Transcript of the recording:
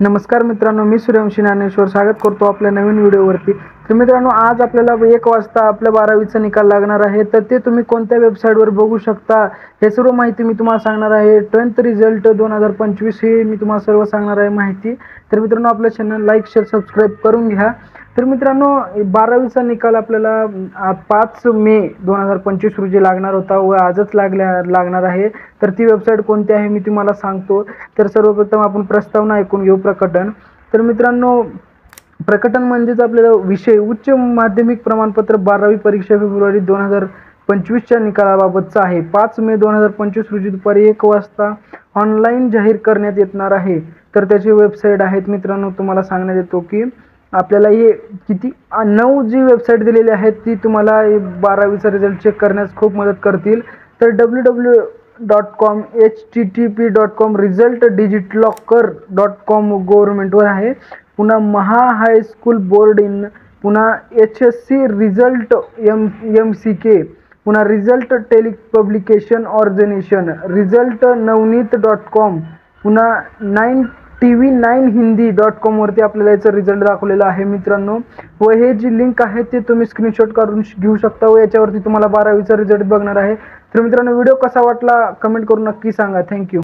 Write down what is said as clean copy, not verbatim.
नमस्कार मित्रांनो, मी सूर्यवंशी ज्ञानेश्वर स्वागत करतो आपल्या नवीन व्हिडिओवरती। तर मित्रांनो, आज आपल्याला 1 वाजता आपल्या 12वीचा निकाल लागणार आहे। तर ते तुम्ही कोणत्या वेबसाईटवर बघू शकता हे सर्व माहिती मी तुम्हाला सांगणार आहे। 10th रिझल्ट 2025 हे मी तुम्हाला सर्व सांगणार आहे माहिती। तर मित्रांनो, आपल्या चॅनल लाईक शेअर सबस्क्राईब करून घ्या। तर मित्रांनो, 12वीचा निकाल आपल्याला 5 मे 2025 रोजी लागणार होता व आजच लागणार आहे। तर ती वेबसाईट कोणती आहे मी तुम्हाला सांगतो। तर सर्वप्रथम आपण प्रस्तावना ऐकून घेऊ, प्रकटन। तर मित्रांनो, प्रकटन म्हणजेच आपल्याला विषय उच्च माध्यमिक प्रमाणपत्र 12वी परीक्षा फेब्रुवारी 2025च्या निकालाबाबतचा आहे। 5 मे 2025 रोजी दुपारी 1 वाजता ऑनलाईन जाहीर करण्यात येणार आहे। तर त्याची वेबसाईट आहेत मित्रांनो, तुम्हाला सांगण्यात येतो की आपल्याला हे किती 9 जी वेबसाईट दिलेली आहेत ती तुम्हाला 12वीचा रिझल्ट चेक करण्यास खूप मदत करतील। तर www.com http.com resultdigitlocker.com गव्हर्नमेंटवर आहे। पुन्हा महा हायस्कूल बोर्ड इन, पुन्हा HSC रिझल्ट MCK, पुन्हा रिझल्ट टेलिपब्लिकेशन ऑर्गनायझेशन, रिझल्ट नवनीत.com, पुन्हा 9TV9 हिंदी.com वरती आपल्याला याचा रिझल्ट दाखवलेला आहे मित्रांनो। व हे जी लिंक आहे ते तुम्ही स्क्रीनशॉट काढून घेऊ शकता व याच्यावरती तुम्हाला 12वीचा रिझल्ट बघणार आहे। तर मित्रांनो, व्हिडिओ कसा वाटला कमेंट करून नक्की सांगा। थँक्यू।